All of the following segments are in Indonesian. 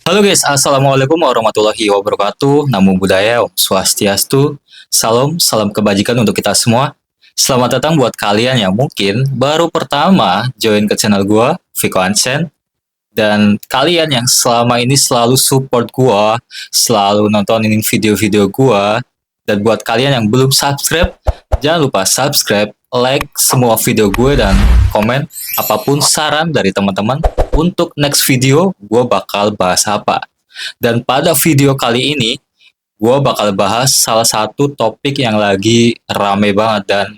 Halo guys, Assalamualaikum warahmatullahi wabarakatuh. Namo Buddhaya, Om Swastiastu, Salam, salam kebajikan untuk kita semua. Selamat datang buat kalian yang mungkin baru pertama join ke channel gua, Viko Ansen. Dan kalian yang selama ini selalu support gua, selalu nontonin video-video gua. Dan buat kalian yang belum subscribe, jangan lupa subscribe, like semua video gue, dan komen apapun saran dari teman-teman untuk next video gue bakal bahas apa. Dan pada video kali ini, gue bakal bahas salah satu topik yang lagi rame banget dan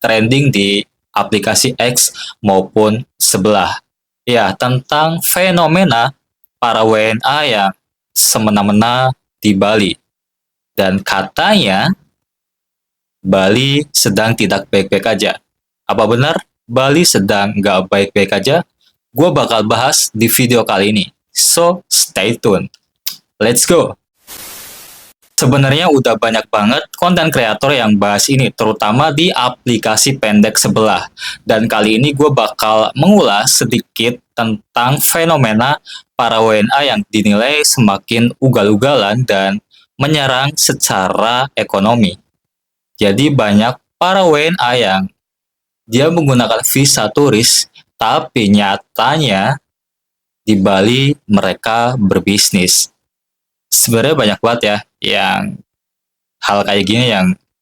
trending di aplikasi X maupun sebelah. Ya, tentang fenomena para WNA yang semena-mena di Bali. Dan katanya, Bali sedang tidak baik-baik aja. Apa benar Bali sedang nggak baik-baik aja? Gue bakal bahas di video kali ini. So, stay tune. Let's go! Sebenarnya udah banyak banget konten kreator yang bahas ini, terutama di aplikasi pendek sebelah. Dan kali ini gue bakal mengulas sedikit tentang fenomena para WNA yang dinilai semakin ugal-ugalan dan menyerang secara ekonomi. Jadi banyak para WNA yang dia menggunakan visa turis, tapi nyatanya di Bali mereka berbisnis. Sebenarnya banyak banget ya yang hal kayak gini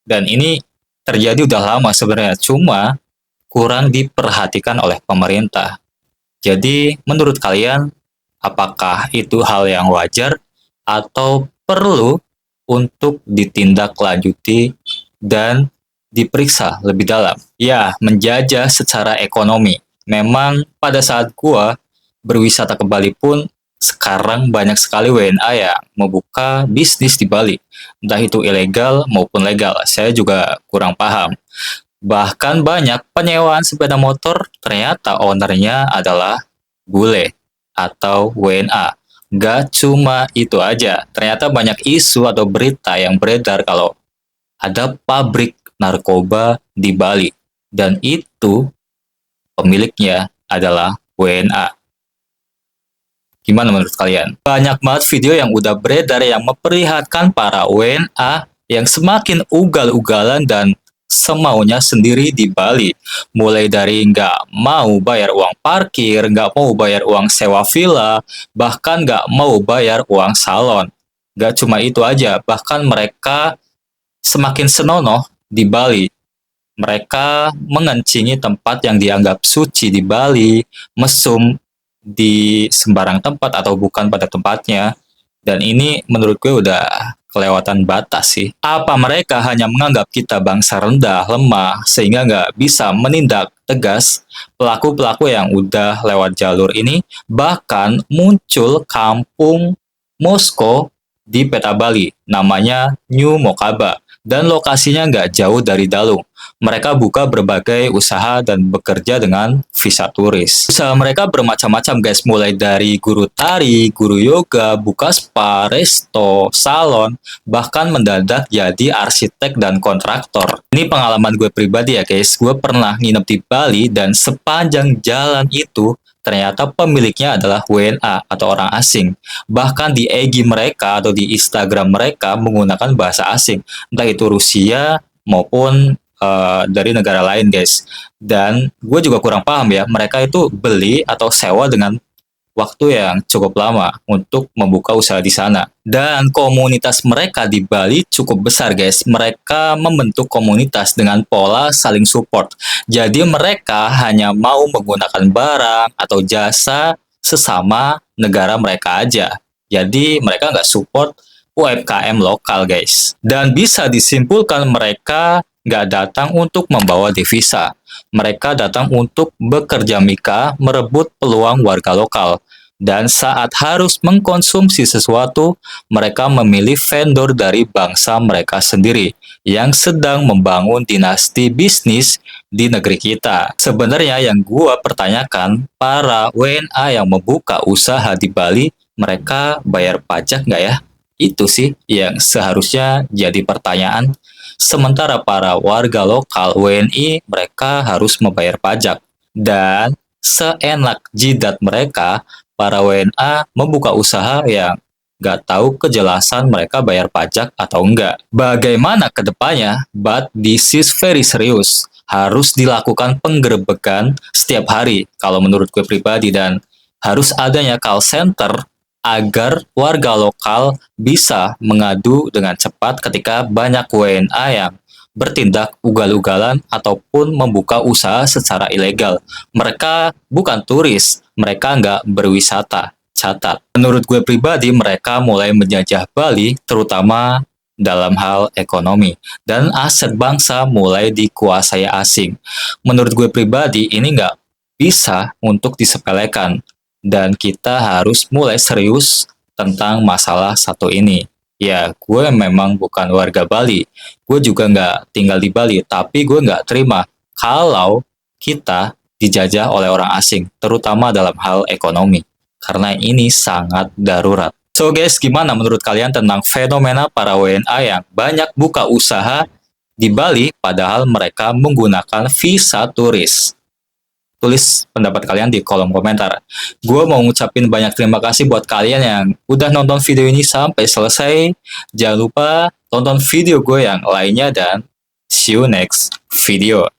dan ini terjadi udah lama sebenarnya, cuma kurang diperhatikan oleh pemerintah. Jadi menurut kalian apakah itu hal yang wajar atau perlu untuk ditindaklanjuti dan diperiksa lebih dalam? Ya, menjajah secara ekonomi. Memang pada saat gua berwisata ke Bali pun sekarang banyak sekali WNA yang membuka bisnis di Bali. Entah itu ilegal maupun legal, saya juga kurang paham. Bahkan banyak penyewaan sepeda motor ternyata ownernya adalah bule atau WNA. Gak cuma itu aja, ternyata banyak isu atau berita yang beredar kalau ada pabrik narkoba di Bali, dan itu pemiliknya adalah WNA. Gimana menurut kalian? Banyak banget video yang udah beredar yang memperlihatkan para WNA yang semakin ugal-ugalan dan semaunya sendiri di Bali. Mulai dari nggak mau bayar uang parkir, nggak mau bayar uang sewa villa, bahkan nggak mau bayar uang salon. Nggak cuma itu aja, bahkan mereka semakin senonoh di Bali. Mereka mengencingi tempat yang dianggap suci di Bali, mesum di sembarang tempat atau bukan pada tempatnya. Dan ini menurut gue udah kelewatan batas sih. Apa mereka hanya menganggap kita bangsa rendah, lemah, sehingga nggak bisa menindak tegas pelaku-pelaku yang udah lewat jalur ini? Bahkan muncul kampung Moskow di peta Bali, namanya New Mokaba, dan lokasinya nggak jauh dari Dalung. Mereka buka berbagai usaha dan bekerja dengan visa turis. Usaha mereka bermacam-macam guys, mulai dari guru tari, guru yoga, buka spa, resto, salon, bahkan mendadak jadi arsitek dan kontraktor. Ini pengalaman gue pribadi ya guys, gue pernah nginep di Bali dan sepanjang jalan itu ternyata pemiliknya adalah WNA atau orang asing. Bahkan di IG mereka atau di Instagram mereka menggunakan bahasa asing, entah itu Rusia maupun dari negara lain guys. Dan gue juga kurang paham ya, mereka itu beli atau sewa dengan waktu yang cukup lama untuk membuka usaha di sana. Dan komunitas mereka di Bali cukup besar guys. Mereka membentuk komunitas dengan pola saling support. Jadi mereka hanya mau menggunakan barang atau jasa sesama negara mereka aja. Jadi mereka nggak support UMKM lokal guys. Dan bisa disimpulkan mereka nggak datang untuk membawa devisa. Mereka datang untuk bekerja mika, merebut peluang warga lokal. Dan saat harus mengkonsumsi sesuatu, mereka memilih vendor dari bangsa mereka sendiri yang sedang membangun dinasti bisnis di negeri kita. Sebenarnya yang gua pertanyakan, para WNA yang membuka usaha di Bali, mereka bayar pajak nggak ya? Itu sih yang seharusnya jadi pertanyaan. Sementara para warga lokal WNI mereka harus membayar pajak. Dan seenak jidat mereka, para WNA membuka usaha yang nggak tahu kejelasan mereka bayar pajak atau enggak. Bagaimana ke depannya? But this is very serious. Harus dilakukan penggerebekan setiap hari kalau menurut gue pribadi, dan harus adanya call center agar warga lokal bisa mengadu dengan cepat ketika banyak WNA yang bertindak ugal-ugalan ataupun membuka usaha secara ilegal. Mereka bukan turis, mereka nggak berwisata. Catat. Menurut gue pribadi, mereka mulai menjajah Bali, terutama dalam hal ekonomi. Dan aset bangsa mulai dikuasai asing. Menurut gue pribadi, ini nggak bisa untuk disepelekan. Dan kita harus mulai serius tentang masalah satu ini. Ya, gue memang bukan warga Bali. Gue juga nggak tinggal di Bali, tapi gue nggak terima kalau kita dijajah oleh orang asing, terutama dalam hal ekonomi. Karena ini sangat darurat. So guys, gimana menurut kalian tentang fenomena para WNA yang banyak buka usaha di Bali padahal mereka menggunakan visa turis? Tulis pendapat kalian di kolom komentar. Gue mau ngucapin banyak terima kasih buat kalian yang udah nonton video ini sampai selesai. Jangan lupa tonton video gue yang lainnya dan see you next video.